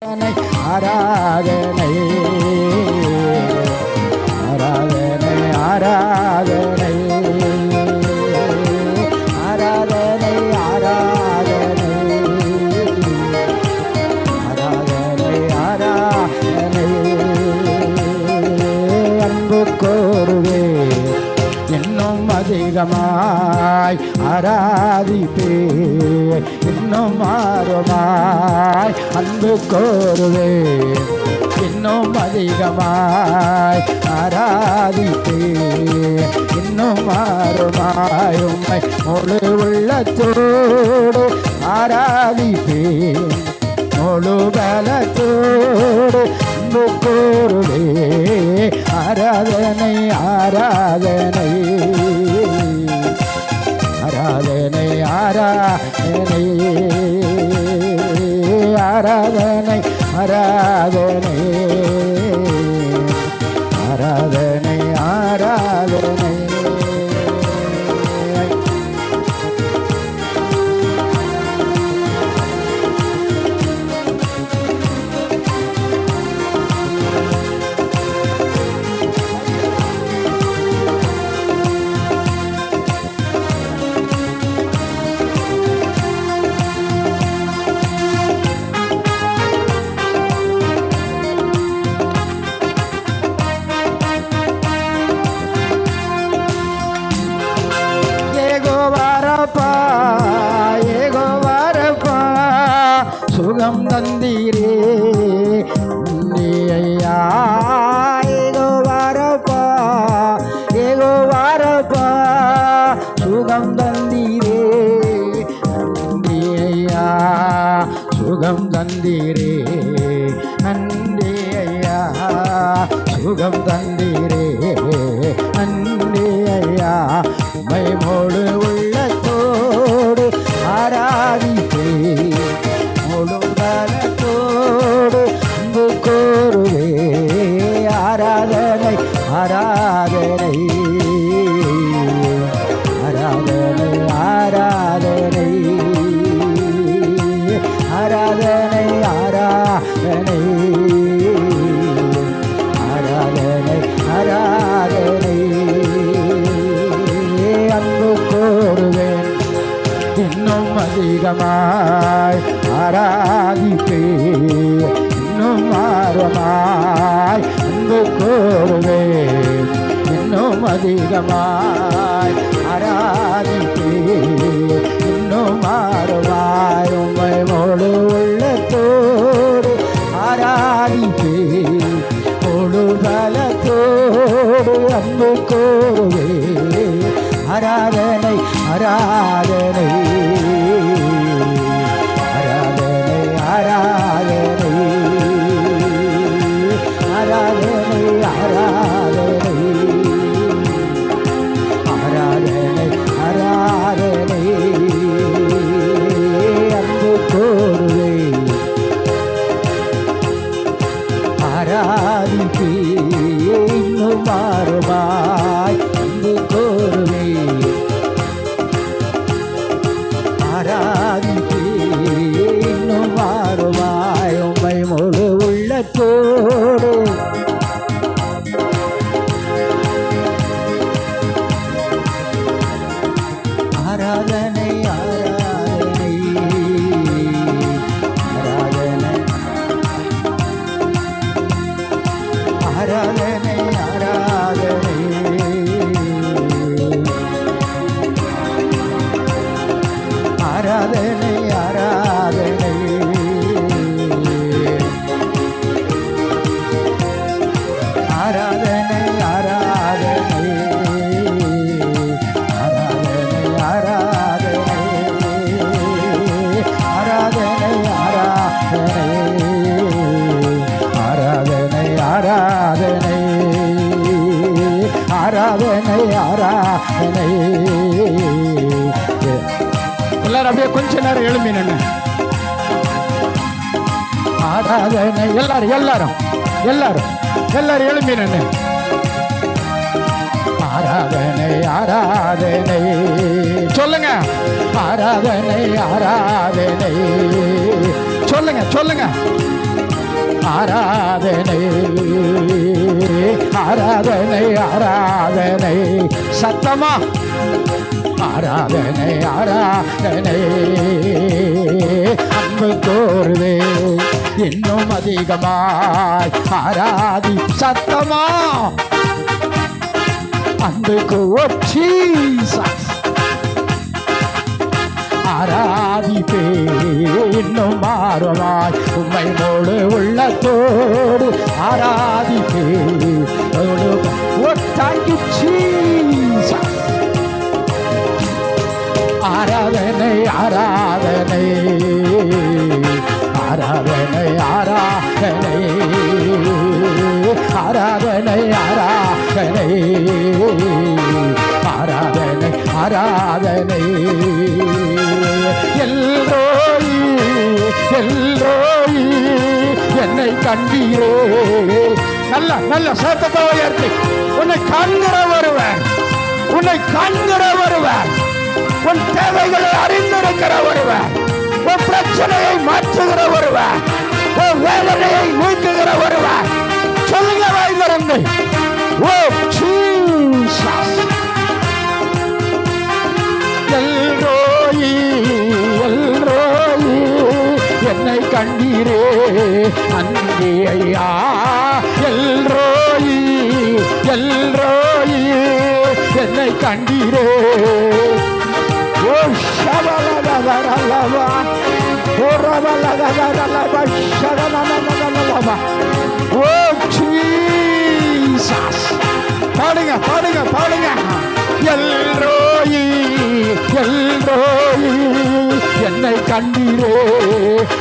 ஆராதனை ஆராதனை ஆராதனை ஆராதனை ஆராதனை ஆராதனை ஆராதனை அன்பு கோருவே இன்னும் அதிகமாய் ஆராதிப்பே இன்னும் மாறுமாய் அன்பு கோருவே இன்னும் அதிகமாய் ஆராதிப்பே இன்னும் மாறுமாய் உம்மை முழு உள்ளத்தோடு ஆராதிப்பே முழு பலத்தோடு அன்பு கோருவே ஆராதனை ஆராதனை ஆராதனை ஆராதனை ஆராதனை ஆராதனை ஆராதனை ஆராதனை சுகம் தந்தீரே ஐயா ஏகோ வாரப்பா ஏகோ வாரப்பா சுகம் தந்தீரே நன்றி ஐயா சுகம் தந்தீரே நன்றி ஐயா சுகம் தந்தீரே நன்றி ஐயா உம்மை முழு உள்ளத்தோடு ஆராதிப்பே முழு பலத்தோடு அன்பு கோருவே ஆராதனை ஆராதனை ஆராதனை ஆராதனை ஆராதனை ஆராதனை ஆராதனை ஆராதனை அன்பு கோருவேன் இன்னும் அதிகமாய் ஆராதிப்பே இன்னும் ஆர்வமாய் அன்பு கோருவேன் இன்னும் அதிகமாய் ஆராதிப்பே இன்னும் ஆர்வமாய் உம்மை முழு உள்ளத்தோடு ஆராதிப்பே முழு பலத்தோடு அன்பு கோருவே ஆராதனை ஆராதனை ஆராதனை ஆராதனை ஆராதனை ஆராதனை ஆராதனை ஆராதனை அன்பு கோருவே ஆராதிப்பே இன்னும் மாறுமாய் அன்பு கோருவே ஆராதிப்பே இன்னும் மாறுமாய் உம்மை முழு உள்ளத்தோடு ஆராதனை ஆராதனை ஆராதனை ஆராதனை ஆராதனை ஆராதனை ஆராதனை ஆராதனை ஆராதனை ஆராதனை ஆராதனை ஆராதனை ஆராதனை ஆராதனை எல்லாரும் அப்படியே கொஞ்ச நேரம் எழுப்பி நின்று ஆராதனை எல்லாரும் எல்லாரும் எல்லாரும் எல்லாரும் எழுப்பி நின்று ஆராதனை ஆராதனை சொல்லுங்க ஆராதனை ஆராதனை சொல்லுங்க சொல்லுங்க ஆராதனை ஆராதனை ஆராதனை சத்தமா ஆராதனை ஆராதனை அன்பு கோருவே இன்னும் அதிகமாய் ஆராதி சத்தமா அன்பு கோச்சி ஆராதிப்பே இன்னும் மாறுமாய் உம்மை முழு உள்ளத்தோடு ஆராதிப்பே ஆராதனை ஆராதனை ஆராதனை ஆராதனை ஆராதனை ஆராதனை ஆராதனை ஆராதனை எல்லோரி எல்லோரி என்னை கண்டீரே நல்ல நல்ல சத்தத்தை உயர்த்தி உன்னை காண்கிற வருவேன் உன்னை காண்கிற வருவேன் உன் தேவைகளை அறிந்திருக்கிற வருவேன் உன் பிரச்சனையை மாற்றுகிற வருவேன் உன் வேதனையை நீக்குகிற வருவேன் சொல்லுங்க வாய்ந்திருந்து ஓ ஜீசஸ் எல்ரோயி எல்ரோயி என்னை கண்டீரே அன்பே ஐயா எல்ரோயி எல்ரோயி என்னை கண்டீரே ஓ ஷபலகரலவா ஓ ரபலகரலவா ஷரனனனனனவா ஓ ஜீசஸ் பாடுங்க பாடுங்க பாடுங்க எல்ரோயி எல்ரோயி என்னை கண்டீரே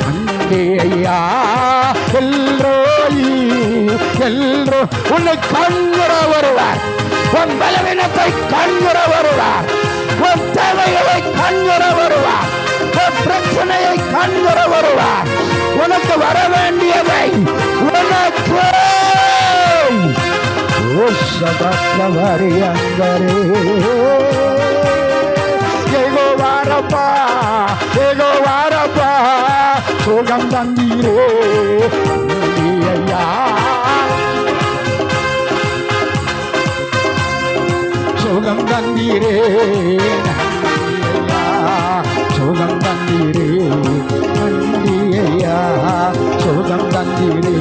அன்பே ஐயா எல்ரோயி எல்ரோ உன்னை காண்கிற வருவார் உன் பலவீனத்தை காண்கிற வருவார் உன் தேவைகளை காண்கிற வருவார் உன் பிரச்சனையை காண்கிற வருவார் உனக்கு வர வேண்டியதை உனக்கு சபக்கவரியந்தரே ஏகோ வாரப்பா ஏகோ வாரப்பா சுகம் தந்தீரே ஐயா சுகம் தந்தீரே சுகம் தந்தீரே நன்றி ஐயா சுகம் தந்தீரே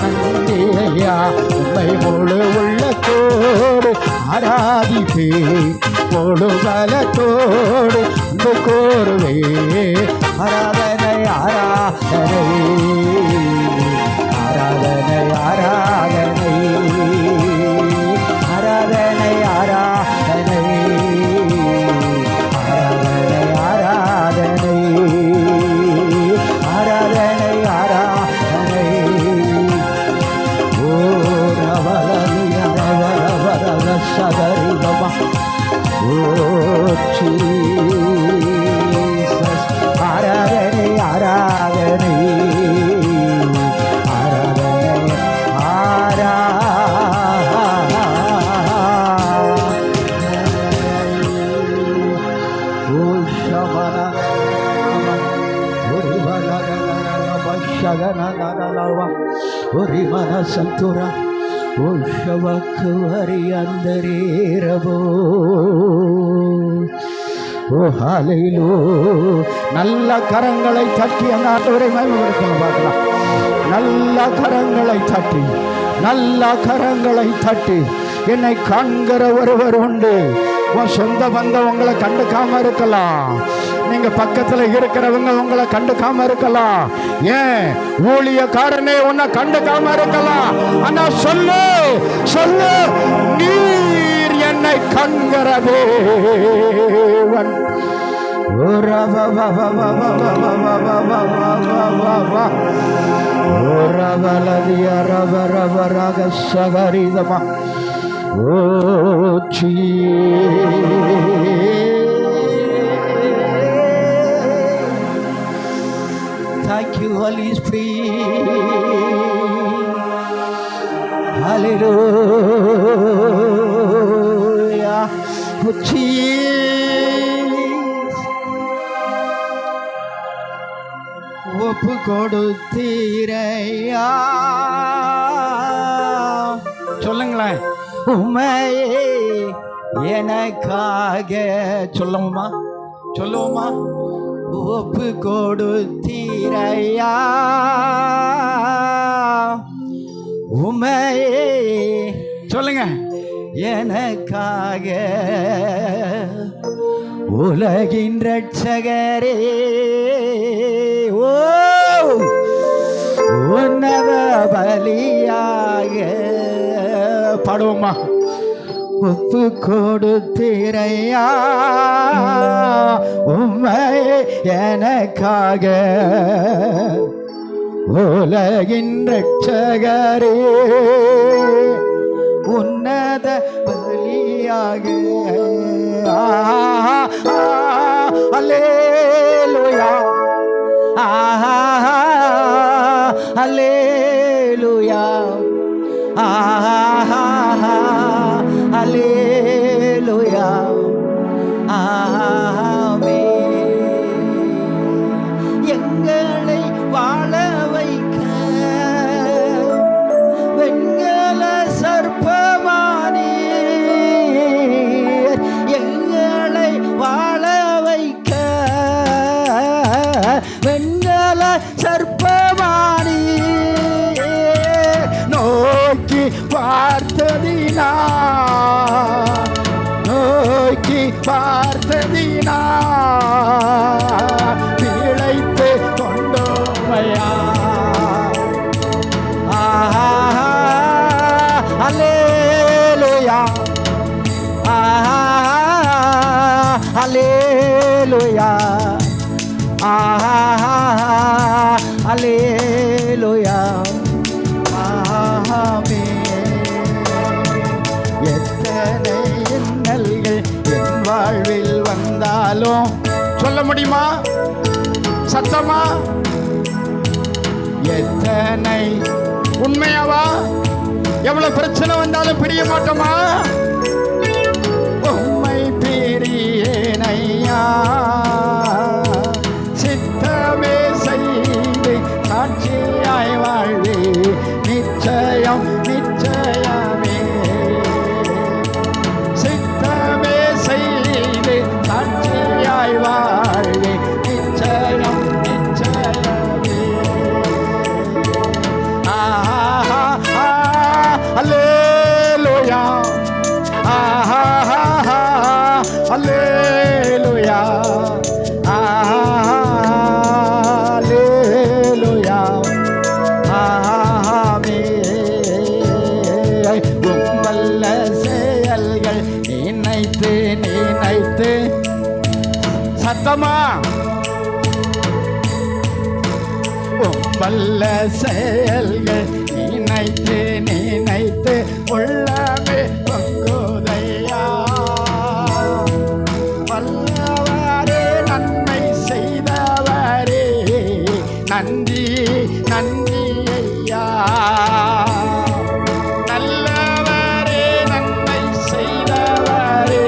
நன்றி ஐயா உம்மை முழு உள்ளத்தோடு ஆராதிப்பே முழு பலத்தோடு அன்பு கோருவே ஆராதனை ஆராதனை ஆராதனை ஆராதனை ஆராதனை ஆராதனை ஆராதனை ஆராதனை ஆராதனை ஓ ரவலனிய ரவரவரவ சதரிகமா ஓ ஜீசஸ் ஆராதனை ஆராதனை ஆராதனை ஓ ஷமன ஒரு மன சந்துரா ஓ ஷவக்கு வரியந்தரேரவோ ஓ ஹalleluya நல்ல கரங்களை தட்டி அந்த ஆண்டவரை மகிமைப்படுத்தணும் பார்க்கலாம் நல்ல கரங்களை தட்டி நல்ல கரங்களை தட்டி என்னை காண்கிற ஒருவர் உண்டு உன் சொந்த பந்தம் உங்களை கண்டுக்காம இருக்கலாம் நீங்க பக்கத்துல இருக்கிறவங்க உங்களை கண்டுக்காம இருக்கலாம் ஏன் ஊழியக்காரனே உன்னை கண்டுக்காம இருக்கலாம் ஆனா சொல்லு சொல்லு நீர் என்னை காண்கிற தேவன் சகரிதமா ஓ Thank you, Holy Spirit. Hallelujah. Oh, Jesus. Oh, ஒப்பு கொடுத்தீரையா. சொல்லுங்களேன். உம்மையே எனக்காக சொல்லுவோமா ஒப்பு கொடுத்தீரையா. உம்மையே சொல்லுங்க. எனக்காக உலகின் ரட்சகரே, ஓ உன்னத பலியாக பாடுவோமா? ஒப்பு கொடுத்தீரையா. உம்மை எனக்காக உலகின் ரட்சகரே, உன்னத பலியாக. அல்லேலூயா, அல்லேலூயா, அல்லேலூயா, ஆமென். எங்களை வாழ வைக்க வெண்கல சர்ப்பமானீர். எங்களை வாழ வைக்க வெண்கல சர்ப்பமானீர். நோக்கி பார்த்ததினா பிழைத்து கொண்டோமையா. அல்லேலூயா, அல்லேலூயா, அல்லேலூயா, எத்தனை இன்னல்கள் என் வாழ்வில் வந்தாலும் சொல்ல முடியுமா சத்தமா? எத்தனை உண்மையாவா? எவ்வளவு பிரச்சனை வந்தாலும் பிரிய மாட்டோமா? உம்மை பிரியேனையா. சித்தமே செய்து சாட்சியாய் வாழ்வே நிச்சயம் நிச்சயமே. சித்தமே செய்து சாட்சியாய் வாழ்வே நிச்சயம் நிச்சயமே. அல்லேலூயா, அல்லேலூயா, அல்லேலூயா, ஆமென். உம்மல்ல செயல்கள் நினைத்து நினைத்து சத்தமா? உம்மல்ல செயல்கள் நினைத்து நினைத்து உள்ளமே பொங்குதையா. வல்லவரே நன்மை செய்தவரே, நன்றி நன்றி ஐயா. நல்லவரே நன்மை செய்தவரே,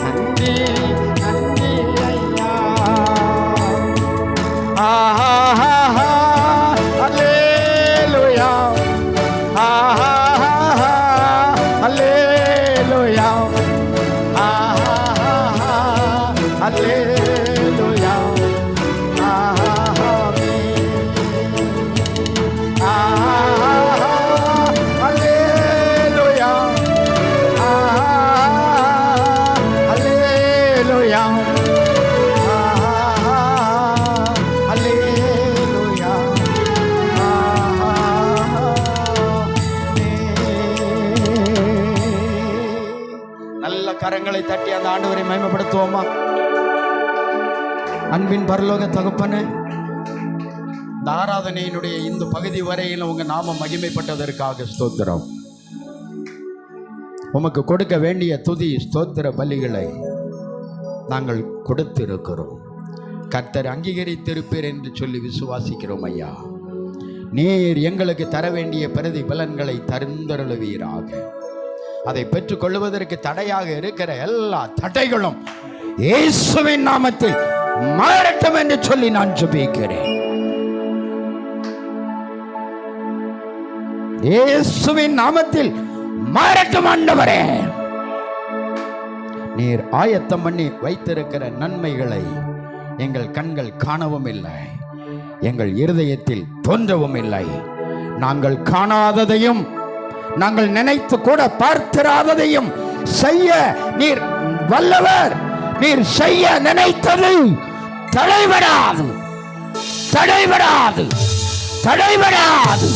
நன்றி நன்றி ஐயா. அல்லேலூயா, அல்லேலூயா, அல்லேலூயா, அல்லேலூயா, அல்லேலூயா, அல்லேலூயா. நல்ல கரங்களை தட்டி அந்த ஆண்டவரை மகிமைப்படுத்துவோமா? அன்பின் பரலோக தகப்பனே, இந்த ஆராதனையினுடைய இந்த பகுதி வரையில் உங்க நாம மகிமைப்பட்டதற்காக ஸ்தோத்திரம். உமக்கு கொடுக்க வேண்டிய துதி ஸ்தோத்திர பலிகளை நாங்கள் கொடுத்திருக்கிறோம். கர்த்தர் அங்கீகரித்திருப்பீர் என்று சொல்லி விசுவாசிக்கிறோம் ஐயா. நீர் எங்களுக்கு தர வேண்டிய பிரதிபலன்களை தருந்தருளுவீராக. அதை பெற்றுக்கொள்வதற்கு தடையாக இருக்கிற எல்லா தடைகளும் இயேசுவின் நாமத்தில் மாறட்டும் என்று சொல்லி நான் ஜெபிக்கிறேன். இயேசுவின் நாமத்தில் மாறட்டும் ஆண்டவரே. நீர் ஆயத்தம் பண்ணி வைத்திருக்கிற நன்மைகளை எங்கள் கண்கள் காணவும் இல்லை, எங்கள் இருதயத்தில் தோன்றவும் இல்லை. நாங்கள் காணாததையும் நாங்கள் நினைத்து கூட பார்த்திராததையும் செய்ய நீர் வல்லவர். நீர் செய்ய நினைத்தது தடைபடாது, தடைபடாது, தடைபடாது.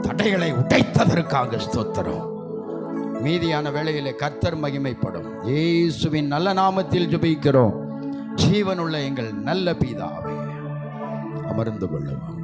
தடைகளை உடைத்ததற்காக ஸ்தோத்திரம். மீதியான வேளையிலே கர்த்தர் மகிமைப்படும். இயேசுவின் நல்ல நாமத்தில் ஜெபிக்கிறோம். ஜீவனுள்ள எங்கள் நல்ல பிதாவே, அமர்ந்து கொள்ளுவோம்.